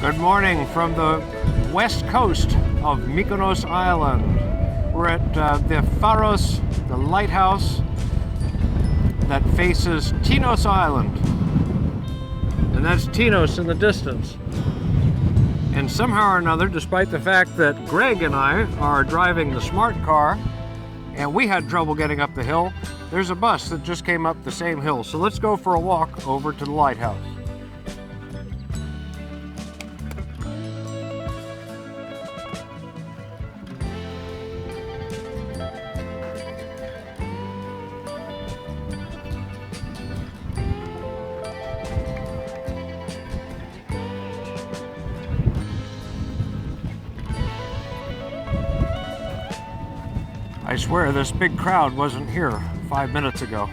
Good morning from the west coast of MYKONOS Island. We're at the Pharos, the lighthouse that faces Tinos Island. And that's Tinos in the distance. And somehow or another, despite the fact that Greg and I are driving the smart car and we had trouble getting up the hill, there's a bus that just came up the same hill. So let's go for a walk over to the lighthouse. I swear this big crowd wasn't here 5 minutes ago.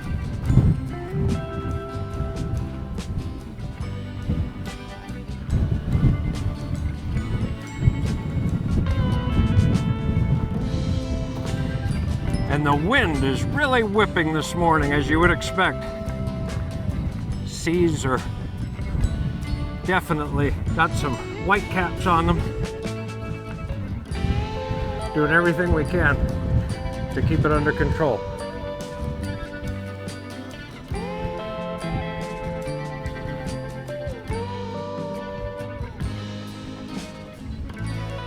And the wind is really whipping this morning, as you would expect. Seas are definitely got some white caps on them. Doing everything we can to keep it under control.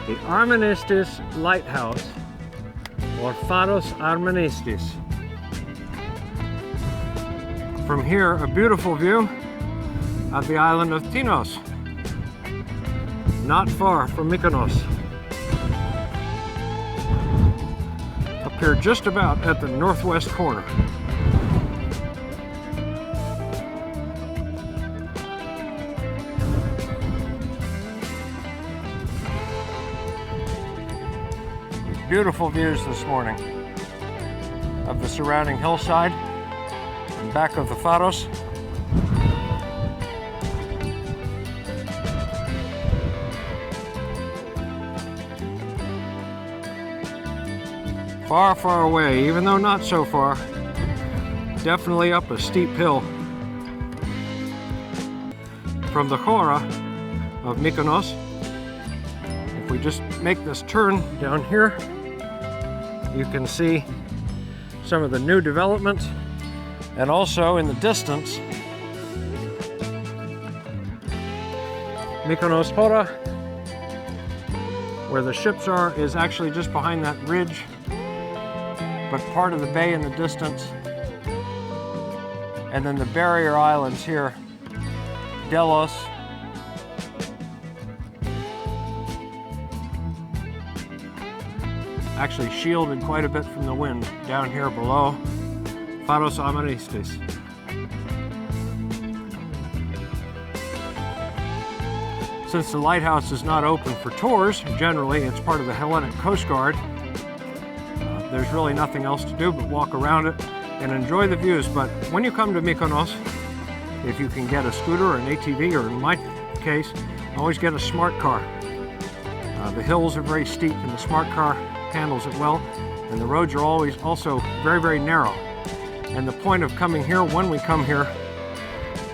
The Armenistis Lighthouse, or Pharos Armenistis. From here, a beautiful view of the island of Tinos, not far from MYKONOS. Here just about at the northwest corner. Beautiful views this morning of the surrounding hillside and back of the Pharos. Far, far away, even though not so far. Definitely up a steep hill. From the Chora of MYKONOS, if we just make this turn down here, you can see some of the new developments, and also in the distance, MYKONOS Chora, where the ships are, is actually just behind that ridge, but part of the bay in the distance. And then the barrier islands here, Delos, actually shielded quite a bit from the wind down here below, Pharos Armenistis. Since the lighthouse is not open for tours, generally it's part of the Hellenic Coast Guard. There's really nothing else to do but walk around it and enjoy the views. But when you come to MYKONOS, if you can get a scooter or an ATV, or in my case, always get a smart car. The hills are very steep and the smart car handles it well, and the roads are always also very, very narrow. And the point of coming here, when we come here,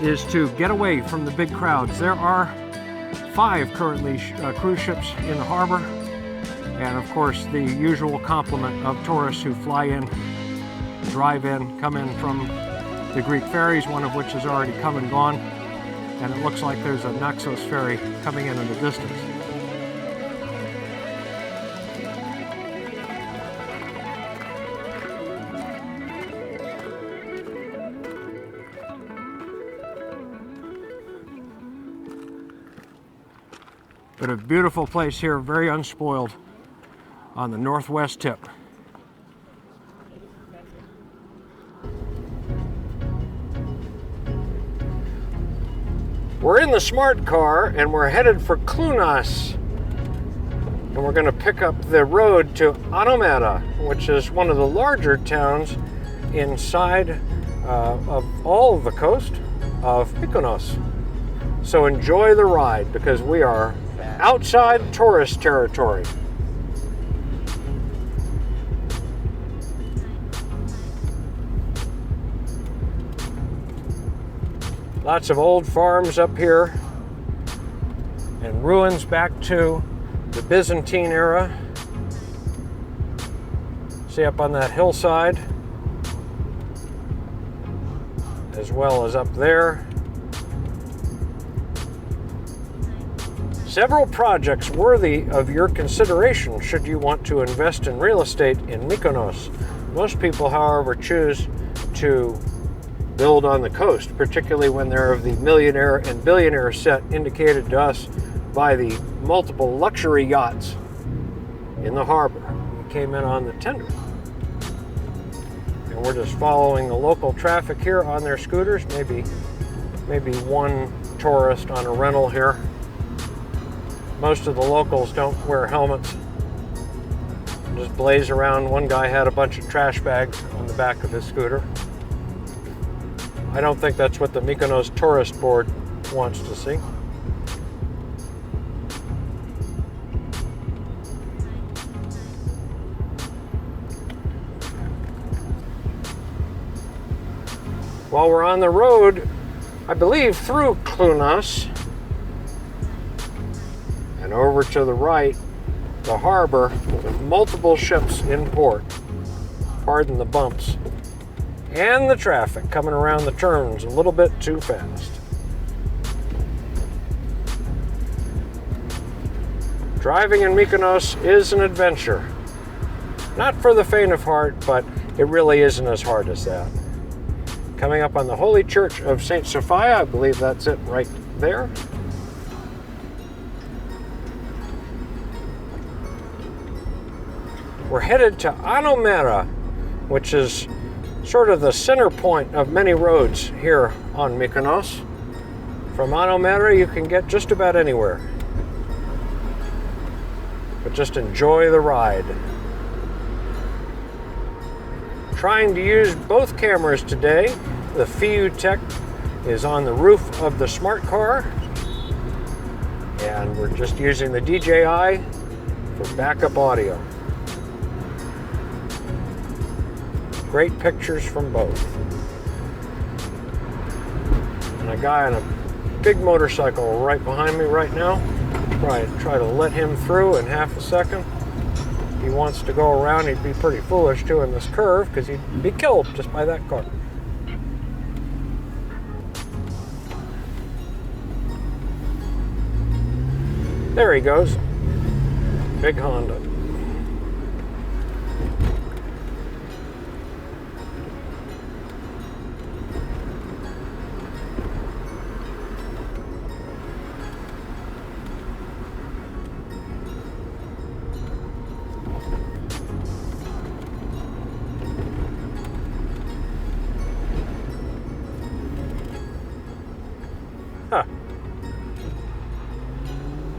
is to get away from the big crowds. There are 5 currently cruise ships in the harbor. And of course, the usual complement of tourists who fly in, drive in, come in from the Greek ferries, one of which has already come and gone. And it looks like there's a Naxos ferry coming in the distance. But a beautiful place here, very unspoiled, on the northwest tip. We're in the smart car and we're headed for Klunas. And we're going to pick up the road to Anomera, which is one of the larger towns inside of all of the coast of MYKONOS. So enjoy the ride, because we are outside tourist territory. Lots of old farms up here, and ruins back to the Byzantine era. See up on that hillside, as well as up there. Several projects worthy of your consideration should you want to invest in real estate in Mykonos. Most people, however, choose to build on the coast, particularly when they're of the millionaire and billionaire set indicated to us by the multiple luxury yachts in the harbor. We came in on the tender. And we're just following the local traffic here on their scooters, maybe one tourist on a rental here. Most of the locals don't wear helmets, just blaze around. One guy had a bunch of trash bags on the back of his scooter. I don't think that's what the Mykonos tourist board wants to see. While we're on the road, I believe through Klunas and over to the right, the harbor with multiple ships in port. Pardon the bumps. And the traffic coming around the turns a little bit too fast. Driving in Mykonos is an adventure. Not for the faint of heart, but it really isn't as hard as that. Coming up on the Holy Church of St. Sophia, I believe that's it right there. We're headed to Anomera, which is sort of the center point of many roads here on Mykonos. From Anomera, you can get just about anywhere. But just enjoy the ride. Trying to use both cameras today. The FeiyuTech is on the roof of the smart car. And we're just using the DJI for backup audio. Great pictures from both. And a guy on a big motorcycle right behind me right now. Try to let him through in half a second. If he wants to go around, he'd be pretty foolish too in this curve because he'd be killed just by that car. There he goes. Big Honda.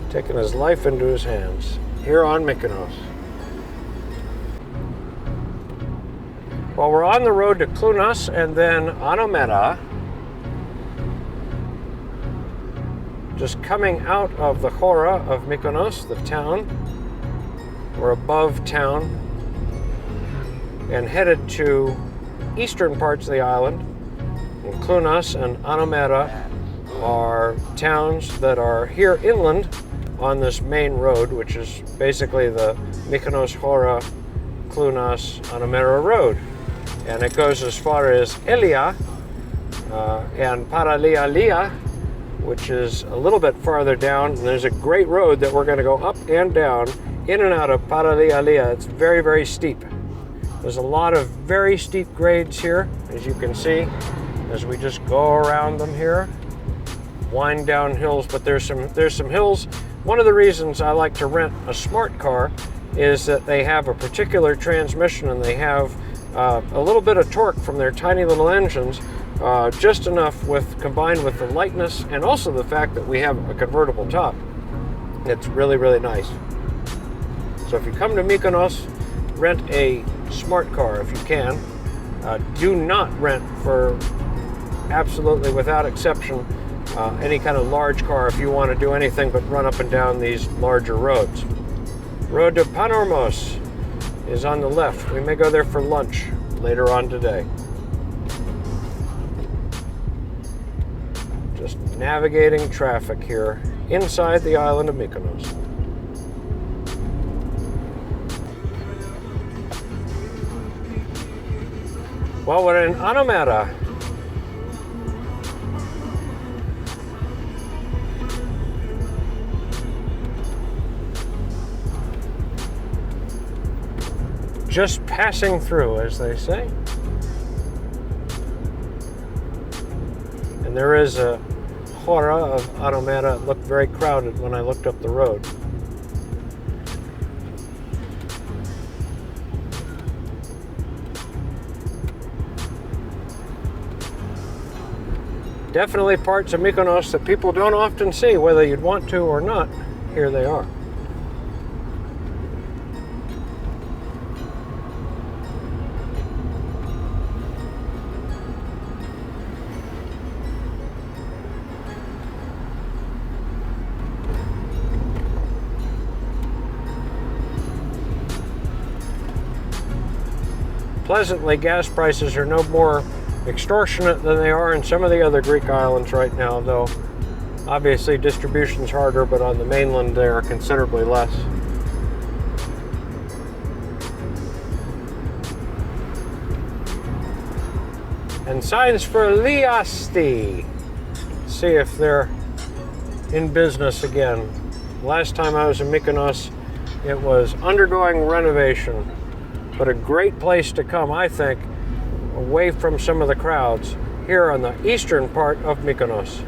Taking his life into his hands here on Mykonos. Well, we're on the road to Klunas and then Anomera. Just coming out of the Hora of Mykonos, the town. We're above town and headed to eastern parts of the island. And Klunas and Anomera are towns that are here inland on this main road, which is basically the Mykonos Hora Klunas Anomera road. And it goes as far as Elia and Paralialia, which is a little bit farther down. And there's a great road that we're going to go up and down, in and out of Paralialia. It's very, very steep. There's a lot of very steep grades here, as you can see, as we just go around them here. Wind down hills, but there's some hills. One of the reasons I like to rent a smart car is that they have a particular transmission and they have a little bit of torque from their tiny little engines, just enough combined with the lightness and also the fact that we have a convertible top. It's really, really nice. So if you come to Mykonos, rent a smart car if you can. Do not rent, for absolutely without exception, any kind of large car if you want to do anything but run up and down these larger roads. Road to Panormos is on the left. We may go there for lunch later on today. Just navigating traffic here inside the island of Mykonos. Well, we're in Anomera. Just passing through, as they say. And there is a hora of Anomera. It looked very crowded when I looked up the road. Definitely parts of Mykonos that people don't often see, whether you'd want to or not. Here they are. Pleasantly, gas prices are no more extortionate than they are in some of the other Greek islands right now, though obviously distribution's harder, but on the mainland they are considerably less. And signs for Liasti. See if they're in business again. Last time I was in Mykonos, it was undergoing renovation, but a great place to come, I think, away from some of the crowds here on the eastern part of Mykonos.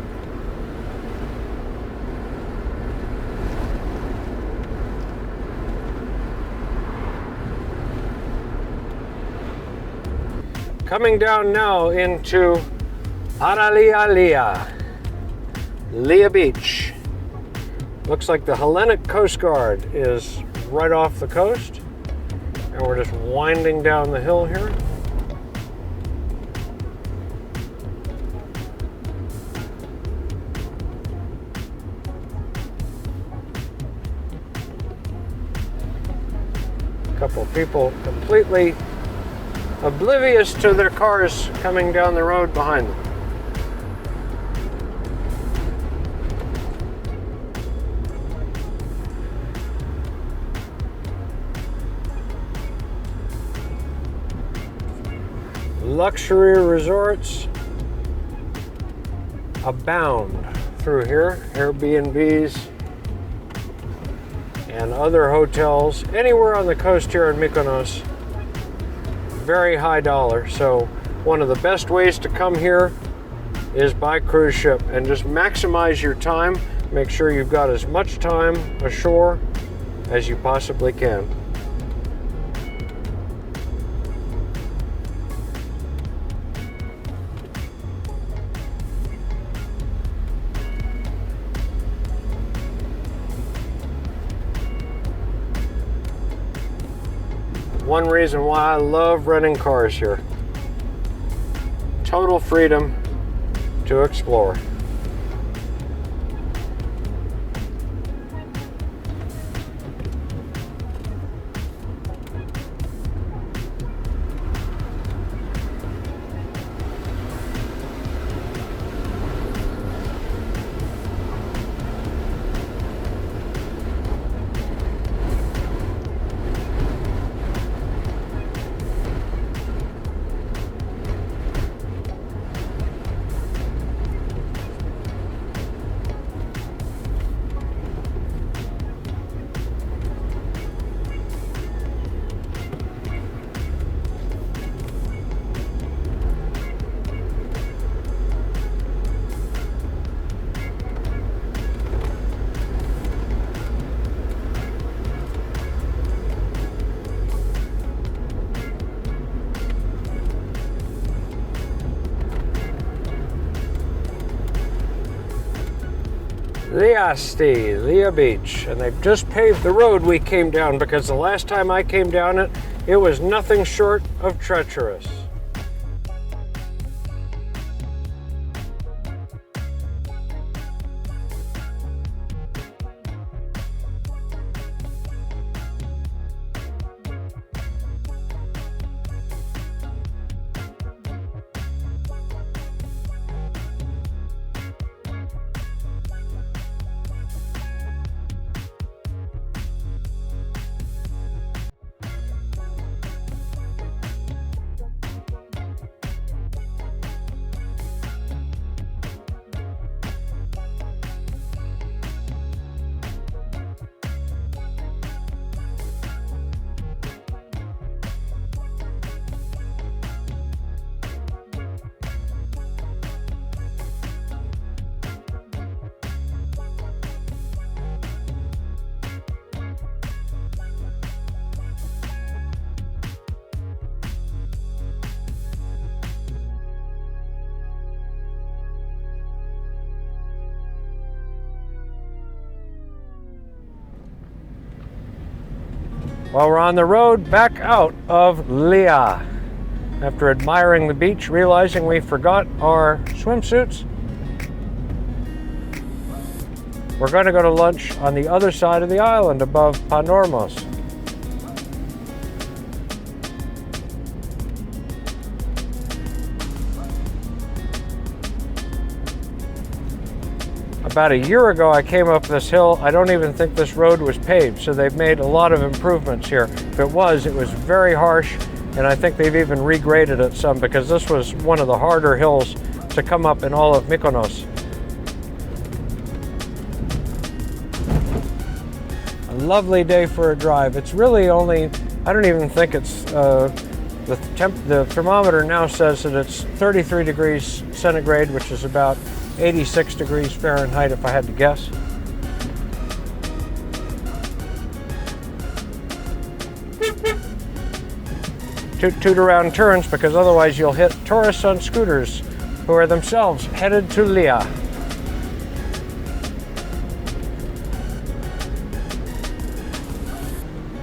Coming down now into Aralia, Lia Beach. Looks like the Hellenic Coast Guard is right off the coast, and we're just winding down the hill here. Couple of people completely oblivious to their cars coming down the road behind them. Luxury resorts abound through here. Airbnbs and other hotels anywhere on the coast here in Mykonos. Very high dollar. So one of the best ways to come here is by cruise ship and just maximize your time. Make sure you've got as much time ashore as you possibly can. One reason why I love renting cars here. Total freedom to explore. Liasti, Lia Beach, and they've just paved the road we came down, because the last time I came down it, it was nothing short of treacherous. Well, we're on the road back out of Lea. After admiring the beach, realizing we forgot our swimsuits, we're going to go to lunch on the other side of the island above Panormos. About a year ago, I came up this hill. I don't even think this road was paved, so they've made a lot of improvements here. If it was very harsh, and I think they've even regraded it some, because this was one of the harder hills to come up in all of Mykonos. A lovely day for a drive. It's really only, I don't even think it's, the thermometer now says that it's 33 degrees centigrade, which is about 86 degrees Fahrenheit if I had to guess. Toot around turns, because otherwise you'll hit tourists on scooters who are themselves headed to Lea.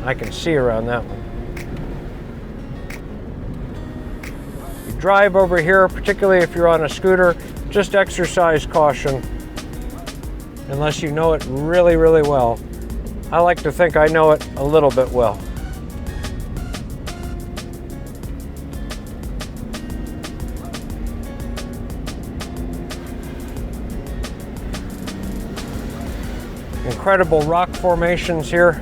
I can see around that one. You drive over here, particularly if you're on a scooter, just exercise caution unless you know it really, really well. I like to think I know it a little bit well. Incredible rock formations here.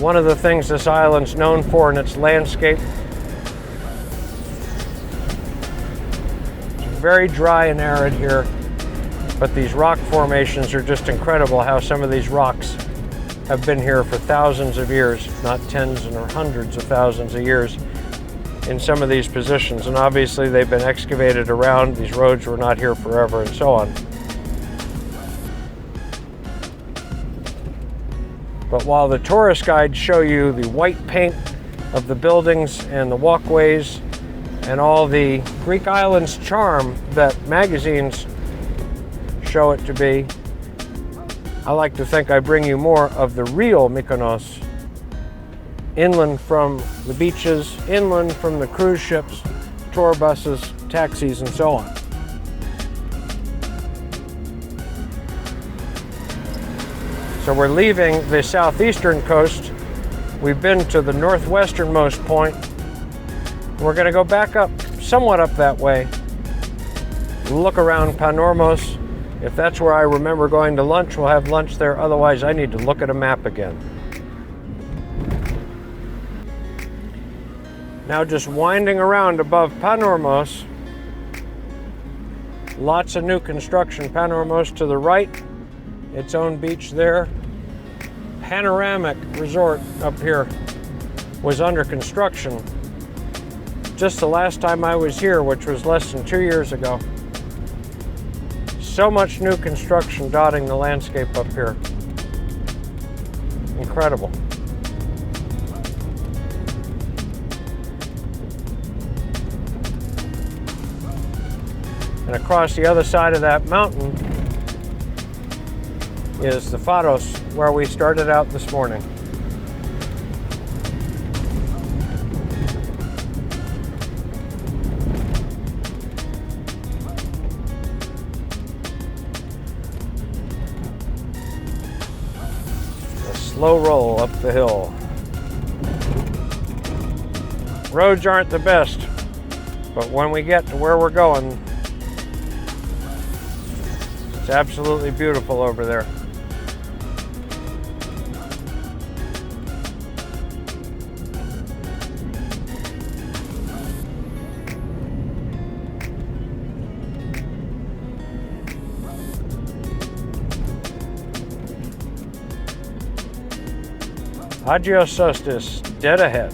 One of the things this island's known for in its landscape. Very dry and arid here, but these rock formations are just incredible. How some of these rocks have been here for thousands of years, not tens or hundreds of thousands of years in some of these positions, and obviously they've been excavated around. These roads were not here forever, and so on. But while the tourist guides show you the white paint of the buildings and the walkways and all the Greek island's charm that magazines show it to be, I like to think I bring you more of the real Mykonos, inland from the beaches, inland from the cruise ships, tour buses, taxis, and so on. So we're leaving the southeastern coast. We've been to the northwesternmost point. We're going to go back up, somewhat up that way, look around Panormos. If that's where I remember going to lunch, we'll have lunch there. Otherwise, I need to look at a map again. Now just winding around above Panormos, lots of new construction. Panormos to the right, its own beach there. Panoramic resort up here was under construction just the last time I was here, which was less than 2 years ago. So much new construction dotting the landscape up here. Incredible. And across the other side of that mountain is the Faros, where we started out this morning. Slow roll up the hill. Roads aren't the best, but when we get to where we're going, it's absolutely beautiful over there. Agios Sostis, dead ahead.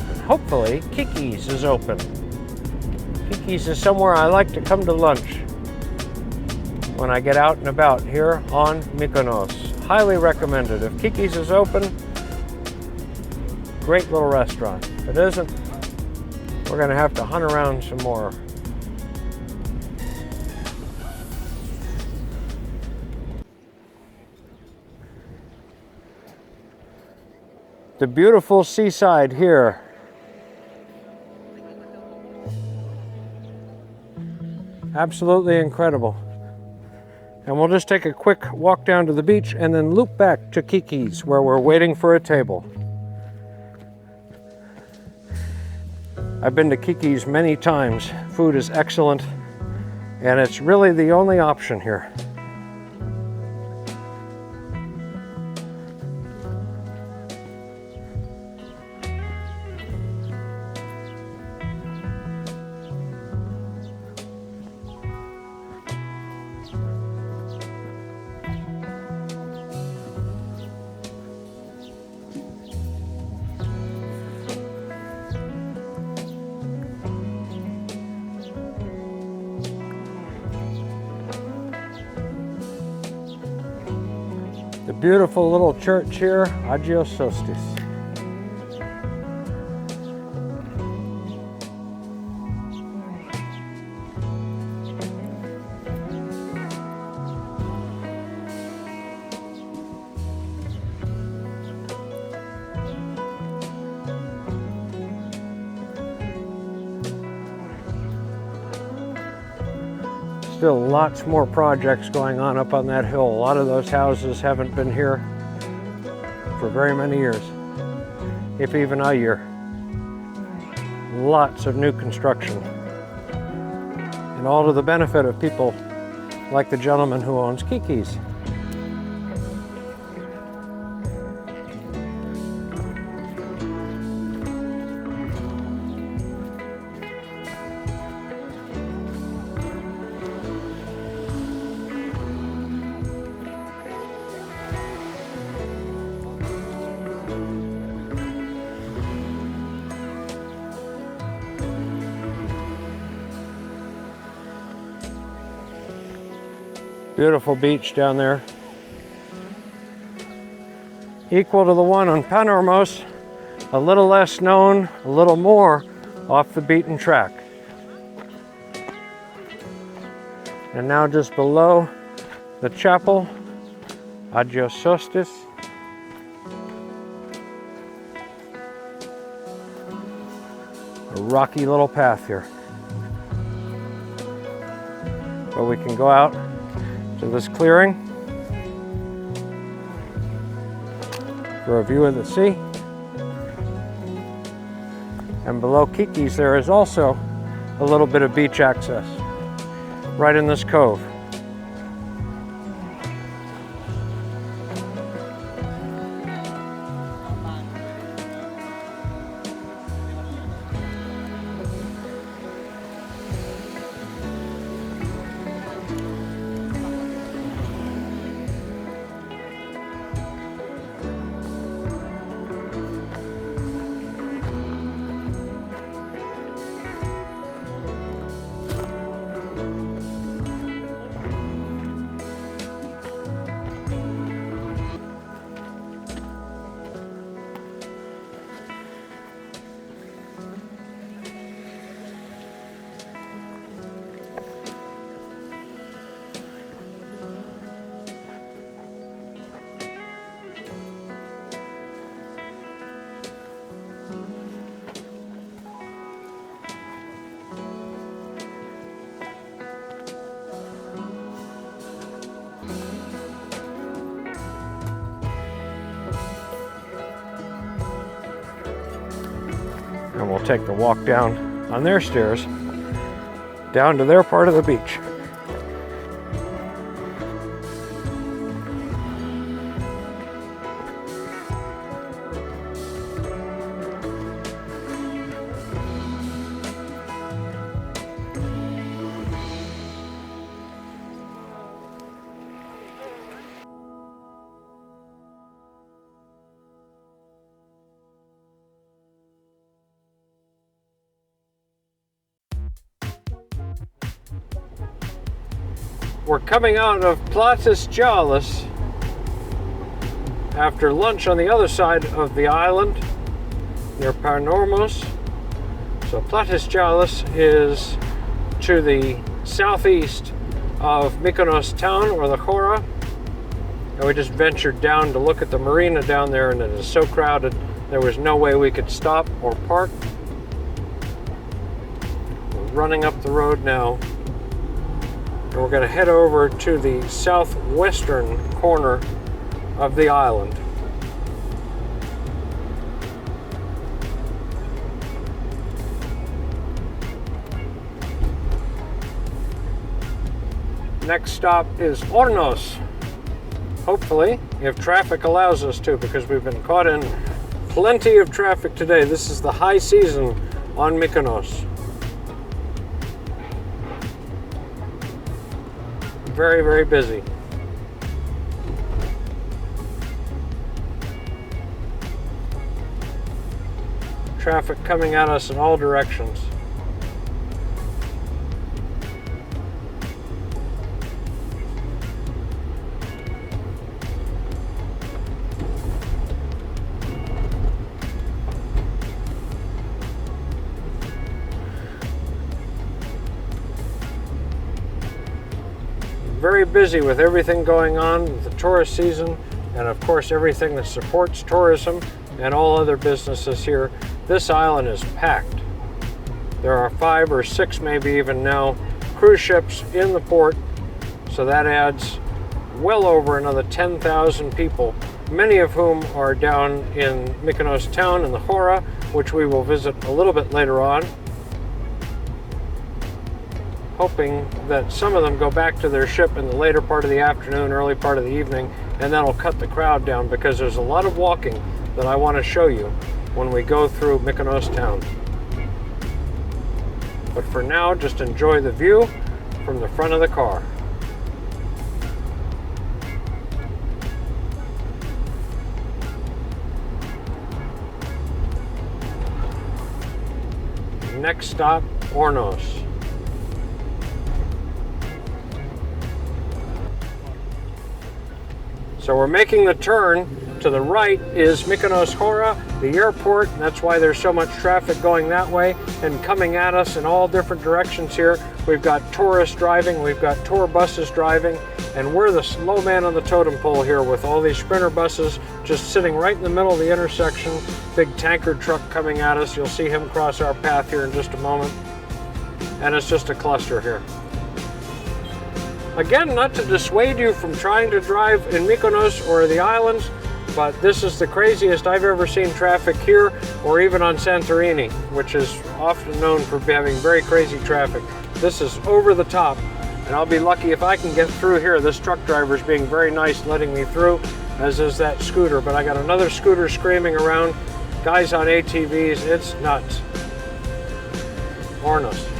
And hopefully, Kiki's is open. Kiki's is somewhere I like to come to lunch when I get out and about here on Mykonos. Highly recommended. If Kiki's is open, great little restaurant. If it isn't, we're going to have to hunt around some more. the beautiful seaside here. Absolutely incredible. And we'll just take a quick walk down to the beach and then loop back to Kiki's, where we're waiting for a table. I've been to Kiki's many times. Food is excellent, and it's really the only option here. The beautiful little church here, Agios Sostis. Still lots more projects going on up on that hill. A lot of those houses haven't been here for very many years, if even a year. Lots of new construction. And all to the benefit of people like the gentleman who owns Kiki's. Beautiful beach down there. Equal to the one on Panormos, a little less known, a little more off the beaten track. And now just below the chapel, Agios Sostis. A rocky little path here. But we can go out to this clearing for a view of the sea. And below Kiki's there is also a little bit of beach access right in this cove. And we'll take the walk down on their stairs down to their part of the beach. We're coming out of Platis Jalis after lunch on the other side of the island near Panormos. So Platis Jalis is to the southeast of MYKONOS town, or the Chora. And we just ventured down to look at the marina down there, and it is so crowded There was no way we could stop or park. We're running up the road now. And we're going to head over to the southwestern corner of the island. Next stop is Ornos. Hopefully, if traffic allows us to, because we've been caught in plenty of traffic today. This is the high season on MYKONOS. Very, very busy. Traffic coming at us in all directions. Very busy with everything going on with the tourist season, and of course everything that supports tourism and all other businesses here. This island is packed. There are 5 or 6, maybe even now, cruise ships in the port, so that adds well over another 10,000 people, many of whom are down in MYKONOS town in the Hora, which we will visit a little bit later on. Hoping that some of them go back to their ship in the later part of the afternoon, early part of the evening, and that'll cut the crowd down, because there's a lot of walking that I want to show you when we go through MYKONOS town. But for now, just enjoy the view from the front of the car. Next stop, Ornos. So we're making the turn. To the right is MYKONOS Hora, the airport, and that's why there's so much traffic going that way and coming at us in all different directions here. We've got tourists driving, we've got tour buses driving, and we're the slow man on the totem pole here with all these sprinter buses just sitting right in the middle of the intersection. Big tanker truck coming at us. You'll see him cross our path here in just a moment. And it's just a cluster here. Again, not to dissuade you from trying to drive in MYKONOS or the islands, but this is the craziest I've ever seen traffic here, or even on Santorini, which is often known for having very crazy traffic. This is over the top, and I'll be lucky if I can get through here. This truck driver is being very nice letting me through, as is that scooter, but I got another scooter screaming around, guys on ATVs. It's nuts. Ornos.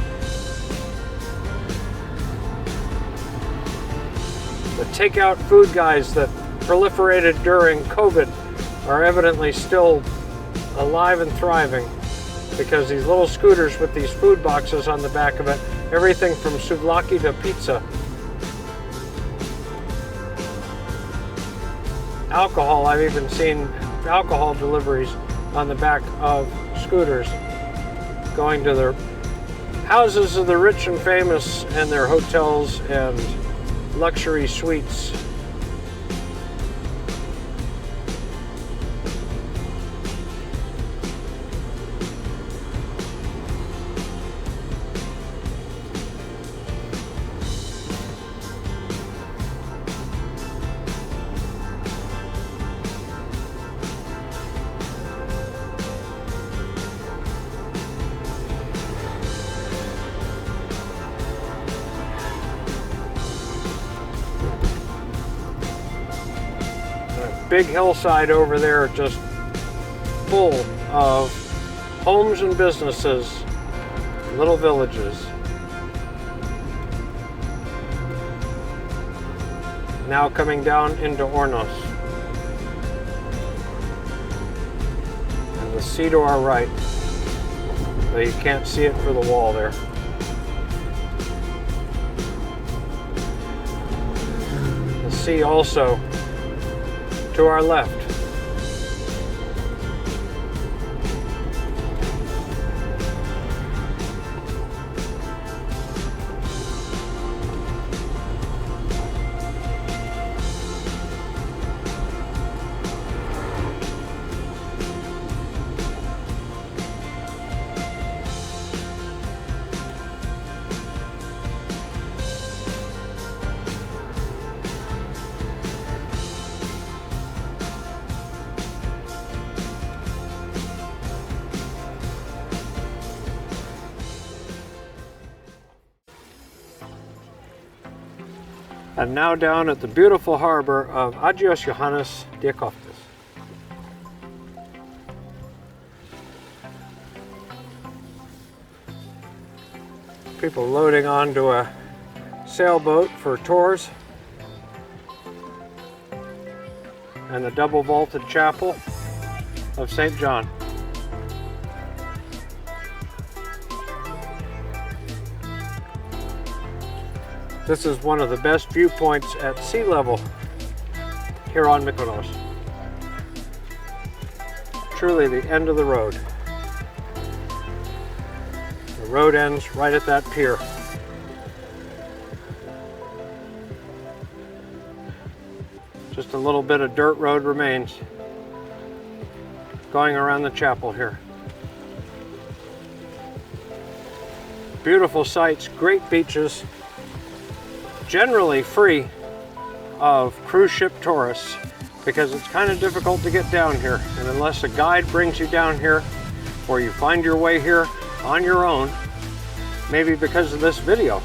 The takeout food guys that proliferated during COVID are evidently still alive and thriving, because these little scooters with these food boxes on the back of it, everything from souvlaki to pizza. Alcohol, I've even seen alcohol deliveries on the back of scooters going to their houses of the rich and famous and their hotels and luxury suites. Big hillside over there, just full of homes and businesses, little villages. Now coming down into Ornos. And the sea to our right, though you can't see it for the wall there. The sea also to our left. And now down at the beautiful harbor of Agios Johannes Diakoptis. People loading onto a sailboat for tours. And the double vaulted chapel of St. John. This is one of the best viewpoints at sea level here on MYKONOS. Truly the end of the road. The road ends right at that pier. Just a little bit of dirt road remains going around the chapel here. Beautiful sights, great beaches. Generally free of cruise ship tourists because it's kind of difficult to get down here, and unless a guide brings you down here or you find your way here on your own, maybe because of this video,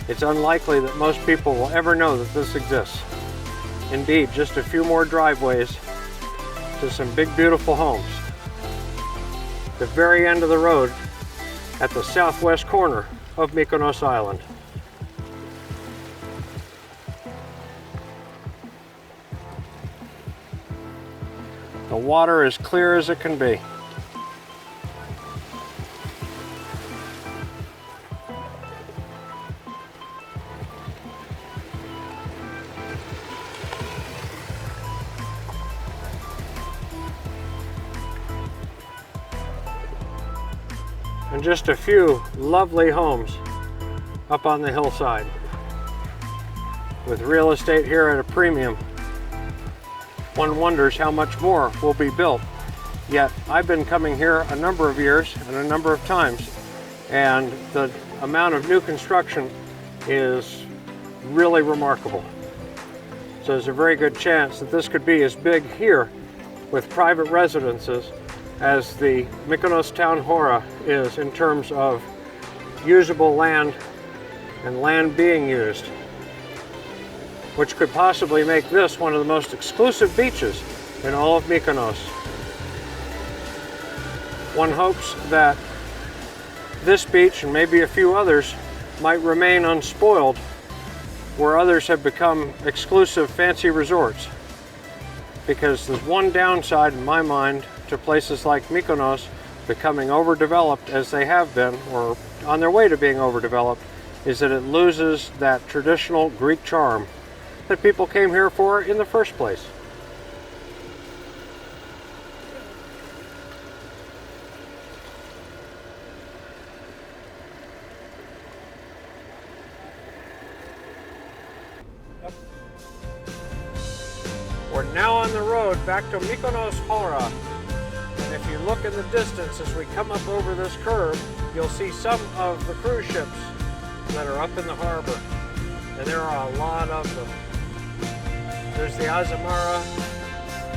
it's unlikely that most people will ever know that this exists. Indeed, just a few more driveways to some big beautiful homes. The very end of the road at the southwest corner of MYKONOS Island. The water is clear as it can be. And just a few lovely homes up on the hillside with real estate here at a premium. One wonders how much more will be built. Yet I've been coming here a number of years and a number of times, and the amount of new construction is really remarkable. So there's a very good chance that this could be as big here with private residences as the MYKONOS Town Hora is in terms of usable land and land being used, which could possibly make this one of the most exclusive beaches in all of MYKONOS. One hopes that this beach and maybe a few others might remain unspoiled where others have become exclusive fancy resorts, because there's one downside in my mind to places like MYKONOS becoming overdeveloped as they have been, or on their way to being overdeveloped, is that it loses that traditional Greek charm that people came here for in the first place. We're now on the road back to MYKONOS Hora. And if you look in the distance as we come up over this curve, you'll see some of the cruise ships that are up in the harbor. And there are a lot of them. There's the Azamara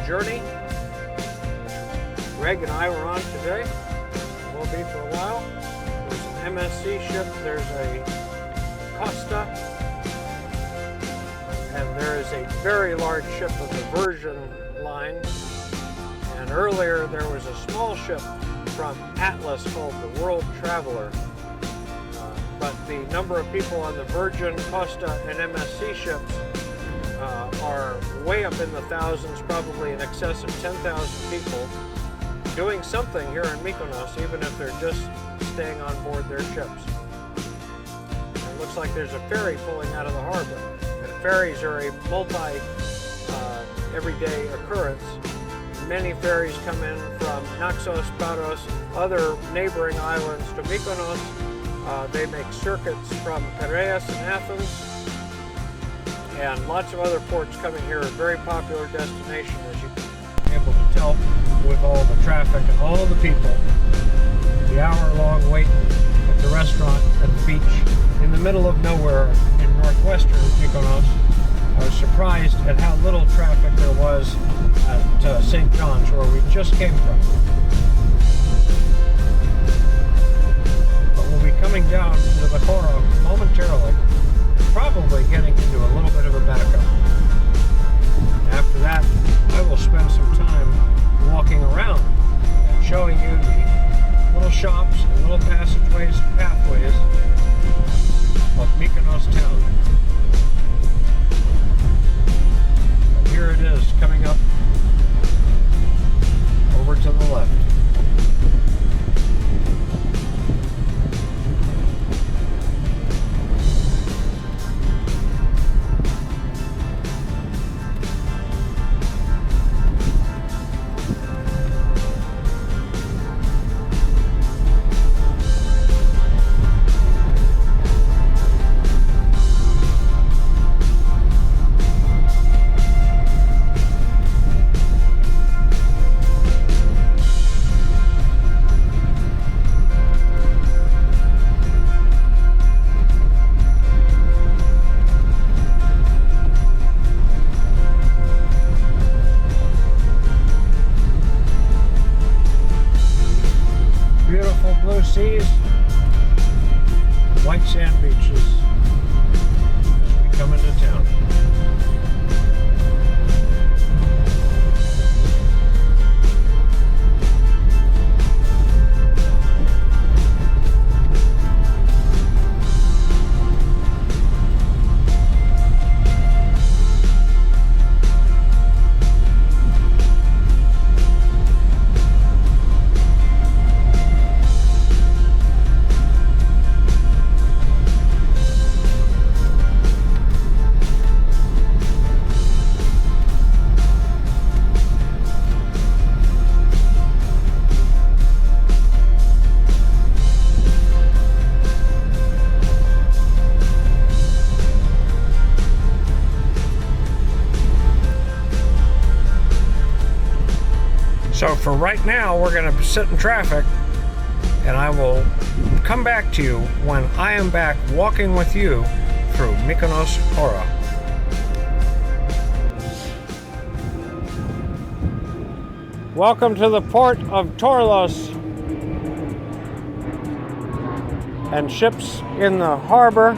Journey. Greg and I were on today. We'll be for a while. There's an MSC ship. There's a Costa. And there is a very large ship of the Virgin line. And earlier there was a small ship from Atlas called the World Traveler. But the number of people on the Virgin, Costa, and MSC ships are way up in the thousands, probably in excess of 10,000 people doing something here in MYKONOS, even if they're just staying on board their ships. It looks like there's a ferry pulling out of the harbor. And ferries are a everyday occurrence. Many ferries come in from Naxos, Paros, other neighboring islands to MYKONOS. They make circuits from Piraeus and Athens, and lots of other ports coming here. A very popular destination, as you can be able to tell with all the traffic and all the people. The hour-long wait at the restaurant at the beach in the middle of nowhere in northwestern MYKONOS. I was surprised at how little traffic there was at St. John's, where we just came from. But we'll be coming down to the Hora momentarily, probably getting little passageways, pathways of MYKONOS town. And here it is, coming up over to the left. Beautiful blue seas, white sand beaches as we come into town. So for right now, we're going to sit in traffic, and I will come back to you when I am back walking with you through MYKONOS Hora. Welcome to the port of Tourlos, and ships in the harbor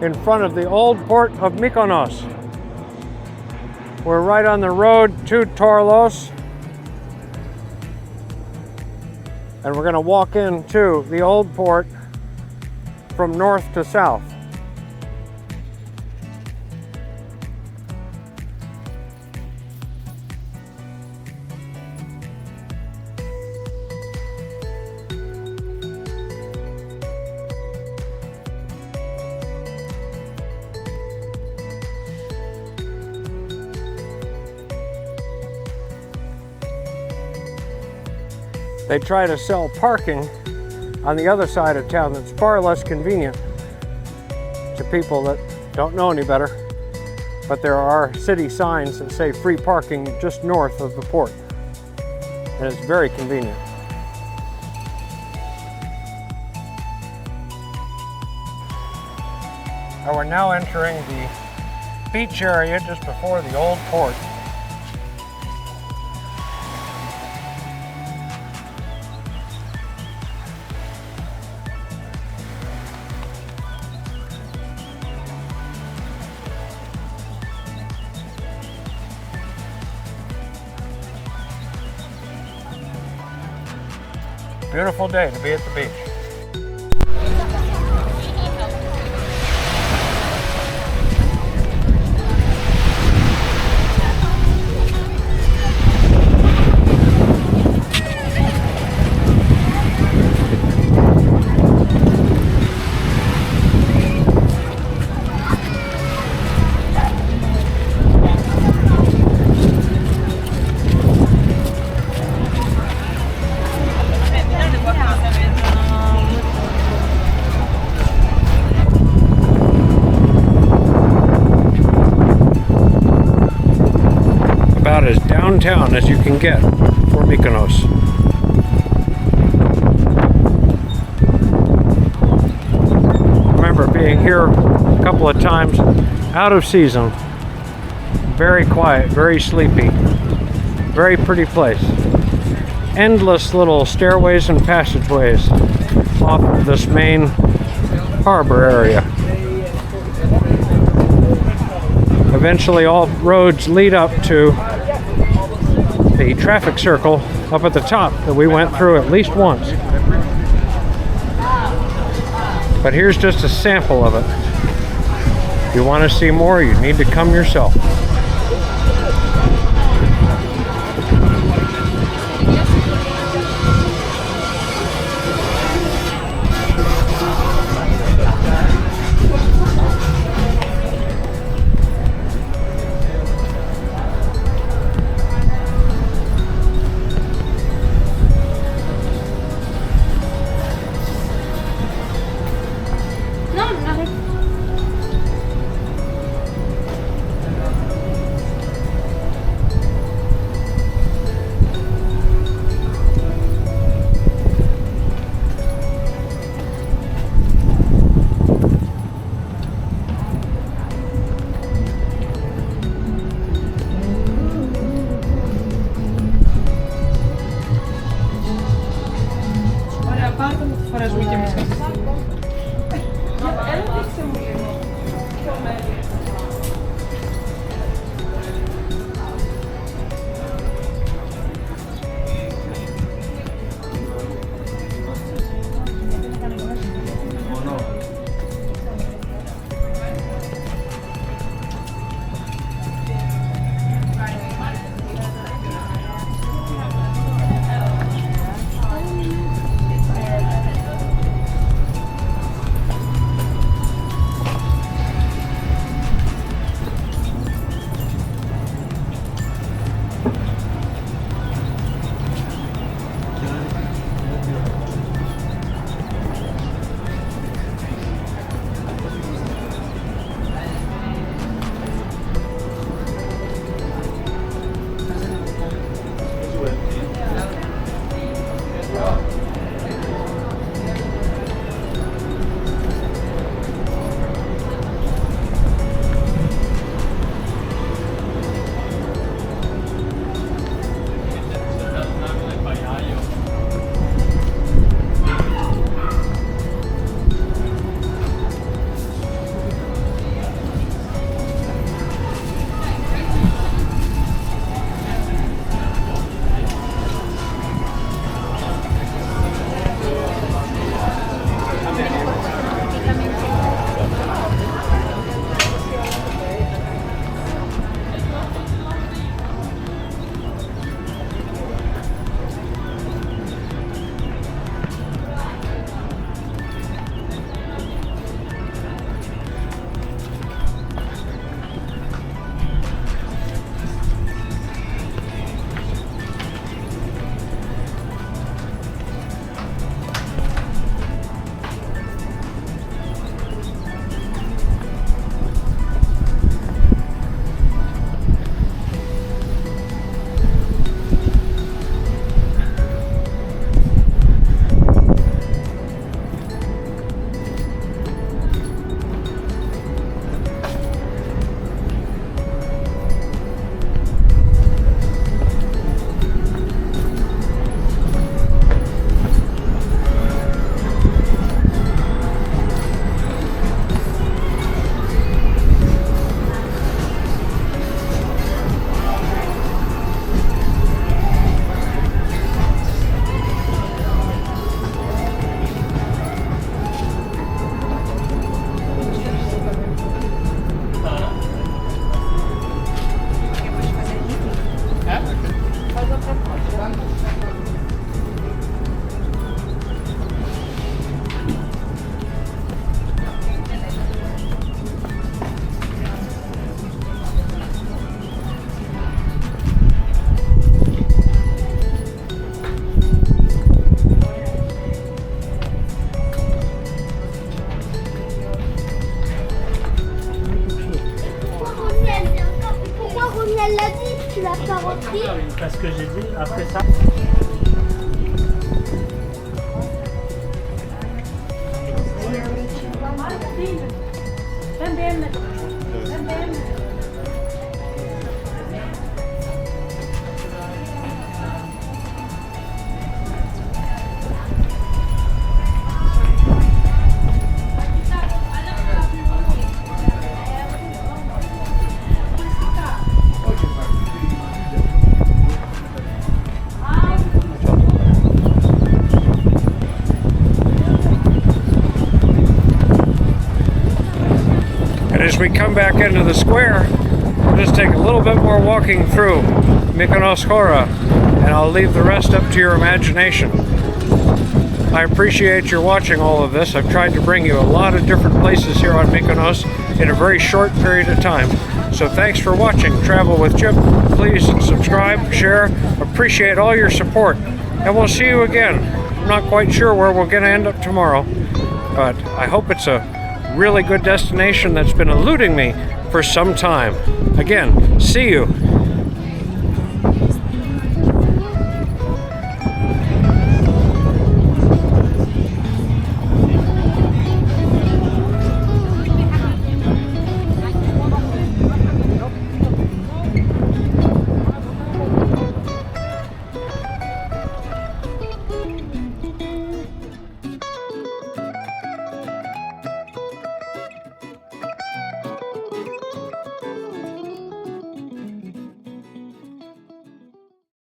in front of the old port of MYKONOS. We're right on the road to Tourlos, and we're going to walk into the old port from north to south. They try to sell parking on the other side of town that's far less convenient to people that don't know any better. But there are city signs that say free parking just north of the port, and it's very convenient. And we're now entering the beach area just before the old port. Beautiful day to be at the beach. As downtown as you can get for MYKONOS. Remember being here a couple of times out of season. Very quiet, very sleepy, very pretty place. Endless little stairways and passageways off of this main harbor area. Eventually all roads lead up to the traffic circle up at the top that we went through at least once. But here's just a sample of it. If you want to see more, you need to come yourself. Parce que j'ai dit, après ça... as we come back into the square, we'll just take a little bit more walking through MYKONOS Hora, and I'll leave the rest up to your imagination. I appreciate your watching all of this. I've tried to bring you a lot of different places here on MYKONOS in a very short period of time. So thanks for watching Travel with Chip. Please subscribe, share, appreciate all your support, and we'll see you again. I'm not quite sure where we're going to end up tomorrow, but I hope it's a really good destination that's been eluding me for some time. Again, see you.